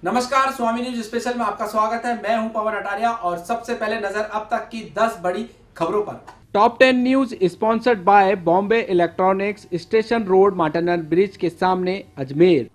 नमस्कार, स्वामी news special में आपका स्वागत है। मैं हूं पवन अटारिया और सबसे पहले नजर अब तक की 10 बड़ी खबरों पर। Top 10 news sponsored by Bombay electronics, station road, माटनर ब्रिज के सामने, अजमेर।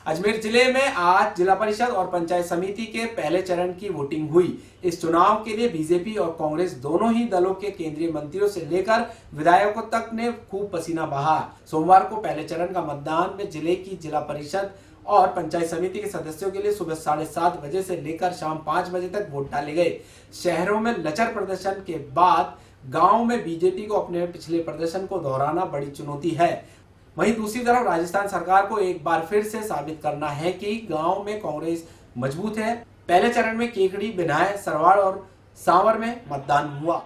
अजमेर जिले में आज जिला परिषद और पंचायत समिति के पहले चरण की वोटिंग हुई। इस चुनाव के लिए बीजेपी और कांग्रेस दोनों ही दलों के केंद्रीय मंत्रियों से लेकर विधायकों तक ने खूब पसीना बहा। सोमवार को पहले चरण का मतदान में जिले की जिला परिषद और पंचायत समिति के सदस्यों के लिए सुबह 7:30 बजे से लेकर शाम 5 बजे तक वोट डाले गए। शहरों में लचर प्रदर्शन के बाद गाँव में बीजेपी को अपने पिछले प्रदर्शन को दोहराना बड़ी चुनौती है। वहीं दूसरी तरफ राजस्थान सरकार को एक बार फिर से साबित करना है कि गांव में कांग्रेस मजबूत है। पहले चरण में केकड़ी, बिन्हाय, सरवाड़ और सांवर में मतदान हुआ।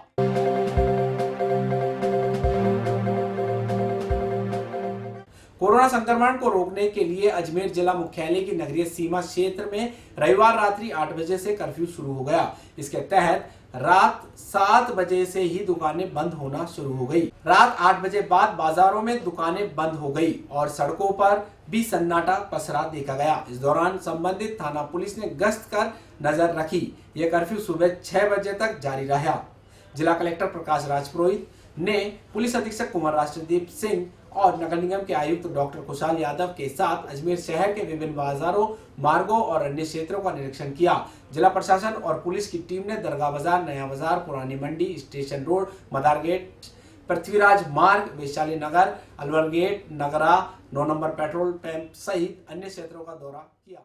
कोरोना संक्रमण को रोकने के लिए अजमेर जिला मुख्यालय की नगरीय सीमा क्षेत्र में रविवार रात्रि 8 बजे से कर्फ्यू शुरू हो गया। इसके तहत रात 7 बजे से ही दुकानें बंद होना शुरू हो गई। रात 8 बजे बाद बाजारों में दुकानें बंद हो गई और सड़कों पर भी सन्नाटा पसरा देखा गया। इस दौरान संबंधित थाना पुलिस ने गश्त कर नजर रखी। यह कर्फ्यू सुबह 6 बजे तक जारी रहा। जिला कलेक्टर प्रकाश राजपुरोहित ने पुलिस अधीक्षक कुमार राष्ट्रदीप सिंह और नगर निगम के आयुक्त डॉक्टर कुशाल यादव के साथ अजमेर शहर के विभिन्न बाजारों, मार्गों और अन्य क्षेत्रों का निरीक्षण किया। जिला प्रशासन और पुलिस की टीम ने दरगाह बाजार, नया बाजार, पुरानी मंडी, स्टेशन रोड, मदार गेट, पृथ्वीराज मार्ग, वैशाली नगर, अलवर गेट, नगरा, 9 नंबर पेट्रोल पंप सहित अन्य क्षेत्रों का दौरा किया।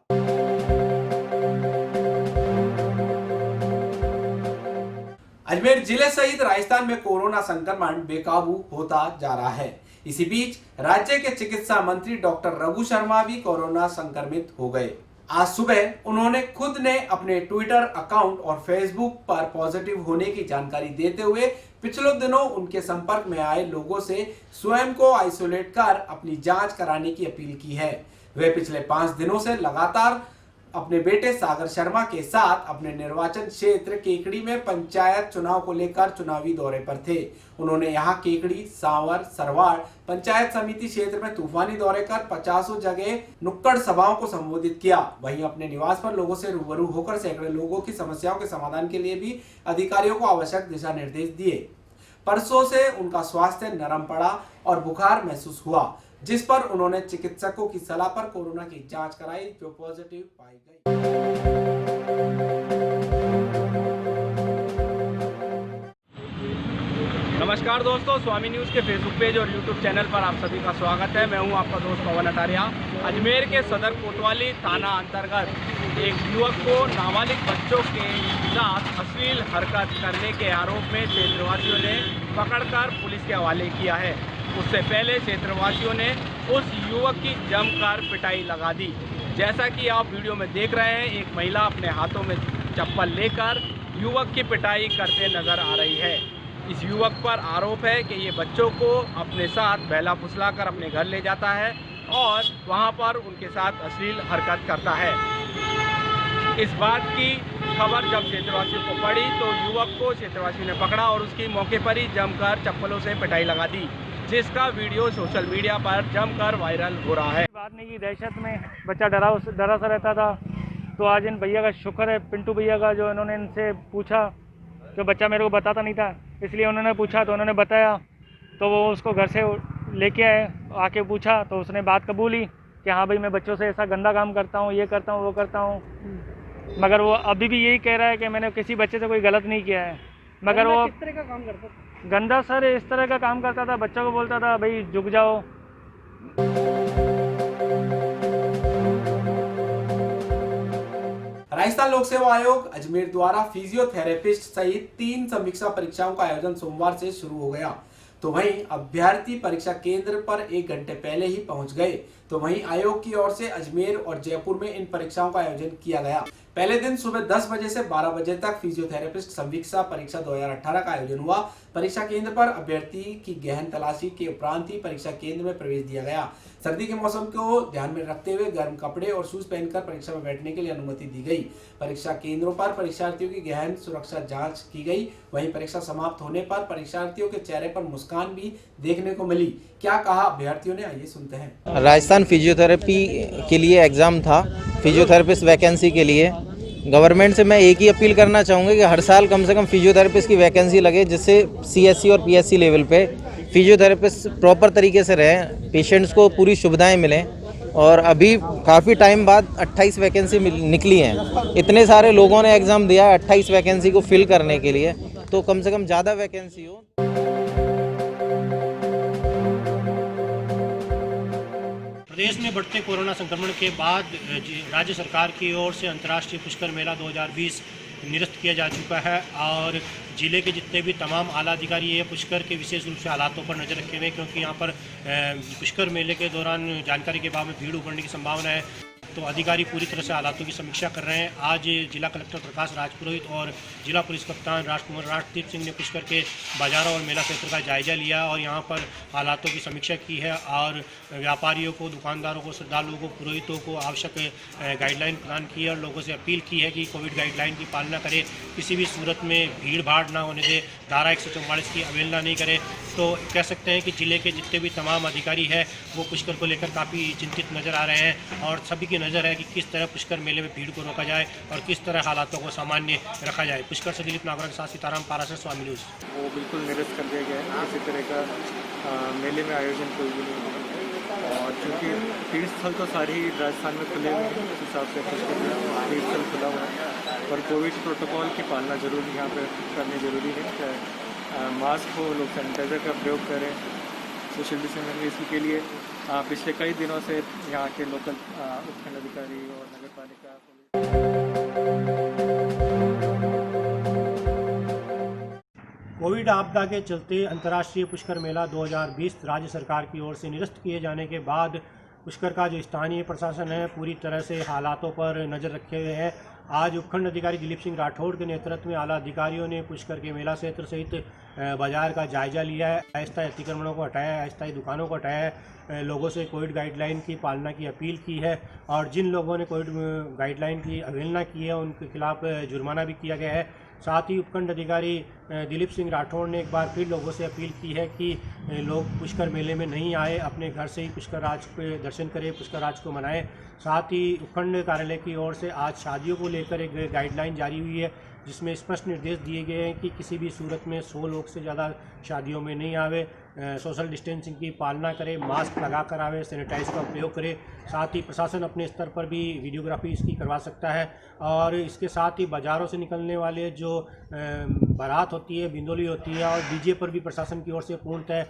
अजमेर जिले सहित राजस्थान में कोरोना संक्रमण बेकाबू होता जा रहा है। इसी बीच राज्य के चिकित्सा मंत्री डॉक्टर रघु शर्मा भी कोरोना संक्रमित हो गए। आज सुबह उन्होंने खुद ने अपने ट्विटर अकाउंट और फेसबुक पर पॉजिटिव होने की जानकारी देते हुए पिछले दिनों उनके संपर्क में आए लोगों से स्वयं को आइसोलेट कर अपनी जांच कराने की अपील की है। वे पिछले 5 दिनों से लगातार अपने बेटे सागर शर्मा के साथ अपने निर्वाचन क्षेत्र केकड़ी में पंचायत चुनाव को लेकर चुनावी दौरे पर थे। उन्होंने यहां केकड़ी, सांवर, सरवाड़ पंचायत समिति क्षेत्र में तूफानी दौरे कर 50 जगह नुक्कड़ सभाओं को संबोधित किया। वहीं अपने निवास पर लोगों से रूबरू होकर सैकड़ों लोगों की समस्याओं के समाधान के लिए भी अधिकारियों को आवश्यक दिशा निर्देश दिए। परसों से उनका स्वास्थ्य नरम पड़ा और बुखार महसूस हुआ, जिस पर उन्होंने चिकित्सकों की सलाह पर कोरोना की जांच कराई, जो पॉजिटिव पाई गई। नमस्कार दोस्तों, स्वामी न्यूज़ के फेसबुक पेज और यूट्यूब चैनल पर आप सभी का स्वागत है। मैं हूं आपका दोस्त पवन अटारिया। अजमेर के सदर कोतवाली थाना अंतर्गत एक युवक को नाबालिग बच्चों के साथ अश्लील हरकत करने के आरोप में क्षेत्रवासियों ने पकड़कर पुलिस के हवाले किया है। उससे पहले क्षेत्रवासियों ने उस युवक की जमकर पिटाई लगा दी। जैसा कि आप वीडियो में देख रहे हैं, एक महिला अपने हाथों में चप्पल लेकर युवक की पिटाई करते नजर आ रही है। इस युवक पर आरोप है कि ये बच्चों को अपने साथ बहला फुसला कर अपने घर ले जाता है और वहाँ पर उनके साथ अश्लील हरकत करता है। इस बात की खबर जब क्षेत्रवासियों को पड़ी तो युवक को क्षेत्रवासियों ने पकड़ा और उसकी मौके पर ही जमकर चप्पलों से पिटाई लगा दी, जिसका वीडियो सोशल मीडिया पर जमकर वायरल हो रहा है। बात नहीं की दहशत में बच्चा डरा सा रहता था। तो आज इन भैया का शुक्र है, पिंटू भैया का, जो इन्होंने इनसे पूछा, जो बच्चा मेरे को बताता नहीं था, इसलिए उन्होंने पूछा तो उन्होंने बताया। तो वो उसको घर से लेके आए, आके पूछा तो उसने बात कबूली कि हाँ भाई मैं बच्चों से ऐसा गंदा काम करता हूँ, ये करता हूँ, वो करता हूँ। मगर वो अभी भी यही कह रहा है कि मैंने किसी बच्चे से कोई गलत नहीं किया है। मगर वो किस तरह का काम करता था? गंदा सर इस तरह का काम करता था, बच्चों को बोलता था भाई झुक जाओ। राजस्थान लोक सेवा आयोग अजमेर द्वारा फिजियोथेरेपिस्ट सहित 3 समीक्षा परीक्षाओं का आयोजन सोमवार से शुरू हो गया। तो वहीं अभ्यर्थी परीक्षा केंद्र पर 1 घंटे पहले ही पहुंच गए। तो वहीं आयोग की ओर से अजमेर और जयपुर में इन परीक्षाओं का आयोजन किया गया। पहले दिन सुबह 10 बजे से 12 बजे तक फिजियोथेरेपिस्ट समीक्षा परीक्षा 2018 का आयोजन हुआ। परीक्षा केंद्र पर अभ्यर्थी की गहन तलाशी के उपरांत ही परीक्षा केंद्र में प्रवेश दिया गया। सर्दी के मौसम को ध्यान में रखते हुए गर्म कपड़े और शूज पहनकर परीक्षा में बैठने के लिए अनुमति दी गई। परीक्षा केंद्रों पर परीक्षार्थियों की गहन सुरक्षा जांच की गई। वहीं परीक्षा समाप्त होने पर परीक्षार्थियों के चेहरे पर मुस्कान भी देखने को मिली। क्या कहा अभ्यर्थियों ने, आइए सुनते हैं। राजस्थान फिजियोथेरेपी के लिए एग्ज़ाम था, फिजियोथेरेपिस्ट वैकेंसी के लिए। गवर्नमेंट से मैं एक ही अपील करना चाहूँगा कि हर साल कम से कम फिजियोथेरेपिस्ट की वैकेंसी लगे, जिससे सीएससी और पीएससी लेवल पे फिजियोथेरेपिस्ट प्रॉपर तरीके से रहें, पेशेंट्स को पूरी सुविधाएं मिलें। और अभी काफ़ी टाइम बाद 28 वैकेंसी निकली हैं। इतने सारे लोगों ने एग्ज़ाम दिया 28 वैकेंसी को फिल करने के लिए, तो कम से कम ज़्यादा वैकेंसी हो। प्रदेश में बढ़ते कोरोना संक्रमण के बाद राज्य सरकार की ओर से अंतर्राष्ट्रीय पुष्कर मेला 2020 निरस्त किया जा चुका है और जिले के जितने भी तमाम आला अधिकारी ये पुष्कर के विशेष रूप से हालातों पर नज़र रखे हुए, क्योंकि यहाँ पर पुष्कर मेले के दौरान जानकारी के अभाव में भीड़ उमड़ने की संभावना है, तो अधिकारी पूरी तरह से हालातों की समीक्षा कर रहे हैं। आज जिला कलेक्टर प्रकाश राजपुरोहित और जिला पुलिस कप्तान राजकुमार राजदीप सिंह ने पुष्कर के बाजारों और मेला क्षेत्र का जायजा लिया और यहाँ पर हालातों की समीक्षा की है और व्यापारियों को, दुकानदारों को, श्रद्धालुओं को, पुरोहितों को आवश्यक गाइडलाइन प्रदान की है और लोगों से अपील की है कि कोविड गाइडलाइन की पालना करें, किसी भी सूरत में भीड़ भाड़ ना होने दे, धारा 144 की अवहेलना नहीं करें। तो कह सकते हैं कि जिले के जितने भी तमाम अधिकारी हैं वो पुष्कर को लेकर काफ़ी चिंतित नज़र आ रहे हैं और सभी की नज़र है कि किस तरह पुष्कर मेले में भीड़ को रोका जाए और किस तरह हालातों को सामान्य रखा जाए। पुष्कर से दिलीप नागरा के साथ सीताराम पाराशर, स्वामी न्यूज़। वो बिल्कुल निरस्त कर दिया गया है। किसी तरह का मेले में आयोजन कोई भी नहीं होगा और चूँकि तीर्थ स्थल तो सारे ही राजस्थान में खुले हुए हैं, उस हिसाब से पुष्कर में तीर्थ स्थल खुला हुआ है और कोविड प्रोटोकॉल की पालना जरूरी यहाँ पर करनी ज़रूरी है। चाहे मास्क हो, लोग सैनिटाइज़र का प्रयोग करें, सोशल डिस्टेंसिंग। इसी के लिए पिछले कई दिनों से यहाँ के लोकल उपखंड अधिकारी और नगर पालिका कोविड आपदा के चलते अंतर्राष्ट्रीय पुष्कर मेला 2020 राज्य सरकार की ओर से निरस्त किए जाने के बाद पुष्कर का जो स्थानीय प्रशासन है पूरी तरह से हालातों पर नज़र रखे हुए है। आज उपखंड अधिकारी दिलीप सिंह राठौड़ के नेतृत्व में आला अधिकारियों ने पुष्कर के मेला क्षेत्र सहित बाजार का जायजा लिया है, अस्थायी अतिक्रमणों को हटाया है, अस्थायी दुकानों को हटाया है, लोगों से कोविड गाइडलाइन की पालना की अपील की है और जिन लोगों ने कोविड गाइडलाइन की अवहेलना की है उनके खिलाफ जुर्माना भी किया गया है। साथ ही उपखंड अधिकारी दिलीप सिंह राठौड़ ने एक बार फिर लोगों से अपील की है कि लोग पुष्कर मेले में नहीं आए, अपने घर से ही पुष्कर राज के दर्शन करें, पुष्कर राज को मनाएं। साथ ही उपखंड कार्यालय की ओर से आज शादियों को लेकर एक गाइडलाइन जारी हुई है जिसमें स्पष्ट निर्देश दिए गए हैं कि किसी भी सूरत में 100 लोग से ज़्यादा शादियों में नहीं आवे, सोशल डिस्टेंसिंग की पालना करें, मास्क लगा कर आवे, सैनिटाइज का प्रयोग करें। साथ ही प्रशासन अपने स्तर पर भी वीडियोग्राफी इसकी करवा सकता है और इसके साथ ही बाज़ारों से निकलने वाले जो बारात होती है, बिंदोली होती है और डीजे पर भी प्रशासन की ओर से पूर्णतः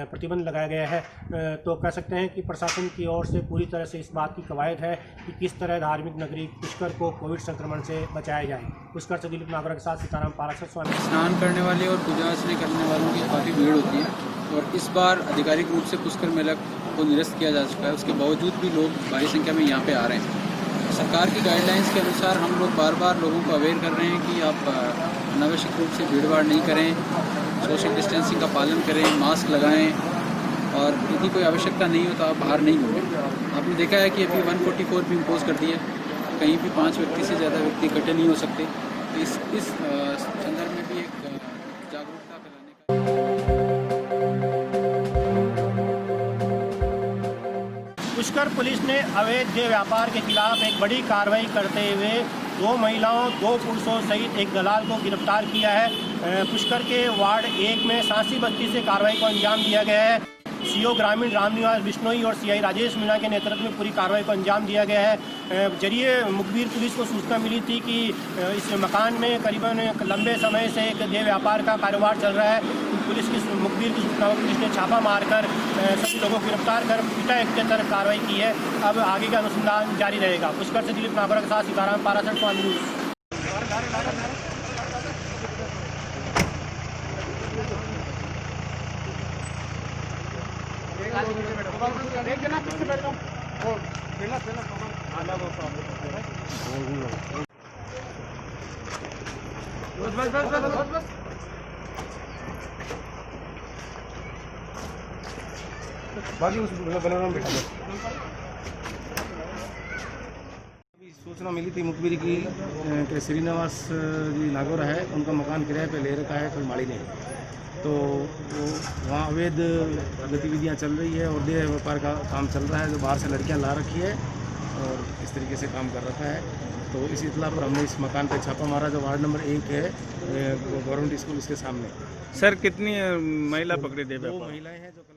प्रतिबंध लगाया गया है। तो कह सकते हैं कि प्रशासन की ओर से पूरी तरह से इस बात की कवायद है कि किस तरह धार्मिक नगरी पुष्कर को कोविड संक्रमण से बचाया जाए। पुष्कर से दिलीप नागरा के साथ सीताराम पाराशर, स्वामी। स्नान करने वाले और पूजा अर्चना करने वालों की काफ़ी भीड़ होती है और इस बार आधिकारिक रूप से पुष्कर मेला को निरस्त किया जा चुका है। उसके बावजूद भी लोग भारी संख्या में यहाँ पे आ रहे हैं। सरकार की गाइडलाइंस के अनुसार हम लोग बार बार लोगों को अवेयर कर रहे हैं कि आप अनावश्यक रूप से भीड़ भाड़ नहीं करें, सोशल डिस्टेंसिंग का पालन करें, मास्क लगाएं और यदि कोई आवश्यकता नहीं हो तो आप बाहर नहीं घूमें। आपने देखा है कि अभी 144 भी इम्पोज कर दिया, कहीं भी 5 व्यक्ति से ज़्यादा व्यक्ति इकट्ठे नहीं हो सकते। तो इस संदर्भ में भी एक जागरूकता फैलाने का। पुष्कर पुलिस ने अवैध व्यापार के खिलाफ एक बड़ी कार्रवाई करते हुए 2 महिलाओं 2 पुरुषों सहित एक दलाल को गिरफ्तार किया है। पुष्कर के वार्ड 1 में सांसी बस्ती से कार्रवाई को अंजाम दिया गया है। सीओ ग्रामीण रामनिवास बिश्नोई और सीआई राजेश मीणा के नेतृत्व में पूरी कार्रवाई को अंजाम दिया गया है। जरिए मुखबिर पुलिस को सूचना मिली थी कि इस मकान में करीबन लंबे समय से एक देह व्यापार का कारोबार चल रहा है। पुलिस की मुखबिर की सूचना पर पुलिस ने छापा मारकर सभी लोगों को गिरफ्तार कर पिटा एक के तरफ कार्रवाई की है। अब आगे का अनुसंधान जारी रहेगा। पुष्कर से दिलीप नागरा के साथ सीताराम पाराशर, स्वामी न्यूज़। बाकी उस बैठा सूचना मिली थी मुखबिर की कि श्रीनिवास जी नागौर है, उनका मकान किराए पे ले रखा है कोई माड़ी ने, तो वो वहाँ अवैध गतिविधियाँ चल रही है और देह व्यापार का काम चल रहा है, जो बाहर से लड़कियाँ ला रखी है और इस तरीके से काम कर रखा है। तो इस इतला पर हमने इस मकान पर छापा मारा जो वार्ड नंबर 1 है गवर्नमेंट स्कूल उसके सामने। सर कितनी महिला पकड़ी थी? 2 महिलाएं हैं जो कल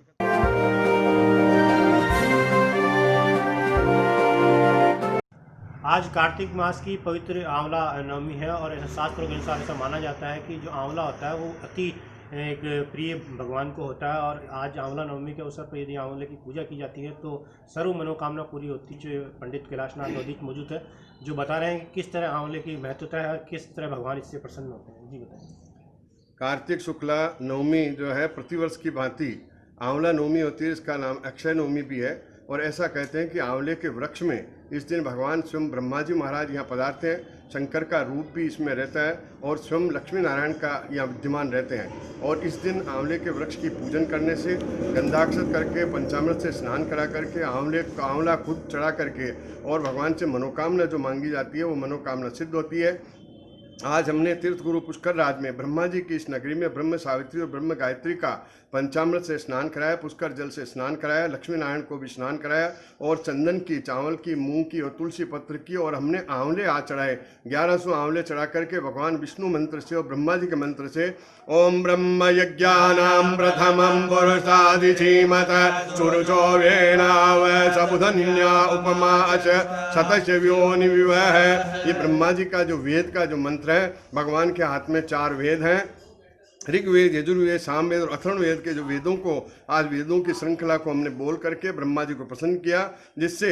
आज कार्तिक मास की पवित्र आंवला नवमी है और शास्त्रों के अनुसार ऐसा माना जाता है कि जो आंवला होता है वो अति एक प्रिय भगवान को होता है और आज आंवला नवमी के अवसर पर यदि आंवले की पूजा की जाती है तो सर्व मनोकामना पूरी होती है। जो पंडित कैलाशनाथ वैदिक मौजूद है जो बता रहे हैं कि किस तरह आंवले की महत्वता है और किस तरह भगवान इससे प्रसन्न होते हैं। जी बताएं। कार्तिक शुक्ला नवमी जो है प्रतिवर्ष की भांति आंवला नवमी होती है, इसका नाम अक्षय नवमी भी है और ऐसा कहते हैं कि आंवले के वृक्ष में इस दिन भगवान स्वयं ब्रह्मा जी महाराज यहाँ पधारते हैं, शंकर का रूप भी इसमें रहता है और स्वयं लक्ष्मी नारायण का यहाँ विद्यमान रहते हैं। और इस दिन आंवले के वृक्ष की पूजन करने से गंधाक्षत करके पंचामृत से स्नान करा करके आंवला खुद चढ़ा करके और भगवान से मनोकामना जो मांगी जाती है वो मनोकामना सिद्ध होती है। आज हमने तीर्थ गुरु पुष्कर राज में ब्रह्मा जी की इस नगरी में ब्रह्म सावित्री और ब्रह्म गायत्री का पंचामृत से स्नान कराया, पुष्कर जल से स्नान कराया, लक्ष्मी नारायण को भी स्नान कराया और चंदन की, चावल की, मूंग की और तुलसी पत्र की और हमने आंवले आज चढ़ाए। 1100 आंवले चढ़ा करके भगवान विष्णु मंत्र से और ब्रह्मा जी के मंत्र से ओम ब्रह्म यज्ञानां प्रथमं पुरुषादिधीमत सुरुचो वेणाव सबुधन्या उपमा च शतस्य व्योनि विवह। ये ब्रह्मा जी का जो वेद का जो मंत्र है, भगवान के हाथ में 4 वेद हैं, ऋग्वेद, यजुर्वेद, सामवेद और अथर्ववेद के जो वेदों को आज वेदों की श्रृंखला को हमने बोल करके ब्रह्मा जी को प्रसन्न किया, जिससे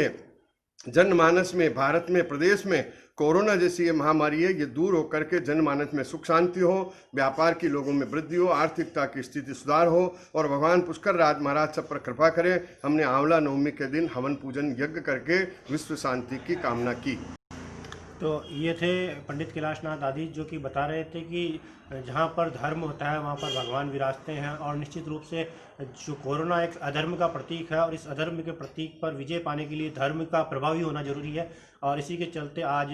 जनमानस में, भारत में, प्रदेश में कोरोना जैसी ये महामारी है ये दूर होकर के जनमानस में सुख शांति हो, व्यापार की लोगों में वृद्धि हो, आर्थिकता की स्थिति सुधार हो और भगवान पुष्कर राज महाराज सब पर कृपा करें। हमने आंवला नवमी के दिन हवन पूजन यज्ञ करके विश्व शांति की कामना की। तो ये थे पंडित कैलाशनाथ आदि जो कि बता रहे थे कि जहाँ पर धर्म होता है वहाँ पर भगवान विराजते हैं और निश्चित रूप से जो कोरोना एक अधर्म का प्रतीक है और इस अधर्म के प्रतीक पर विजय पाने के लिए धर्म का प्रभावी होना जरूरी है और इसी के चलते आज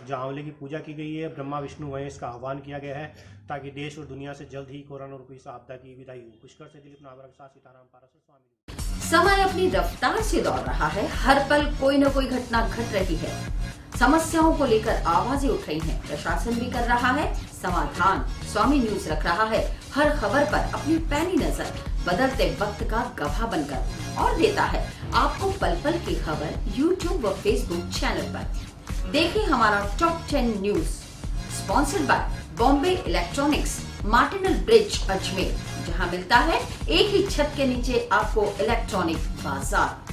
जो आंवले की पूजा की गई है, ब्रह्मा विष्णु महेश का आह्वान किया गया है ताकि देश और दुनिया से जल्द ही कोरोना रूपी इस आपदा की विदाई हो। पुष्कर से दिलीप नागरा के साथ सीताराम पारस स्वामी। समय अपनी रफ्तार से दौड़ रहा है, हर पल कोई न कोई घटना घट रही है, समस्याओं को लेकर आवाजें उठ रही हैं, प्रशासन भी कर रहा है समाधान। स्वामी न्यूज रख रहा है हर खबर पर अपनी पैनी नजर, बदलते वक्त का गवाह बनकर और देता है आपको पल पल की खबर YouTube व Facebook चैनल पर। देखिए हमारा top 10 news sponsored by Bombay electronics, Martindale bridge Ajmer, जहां मिलता है एक ही छत के नीचे आपको इलेक्ट्रॉनिक बाजार।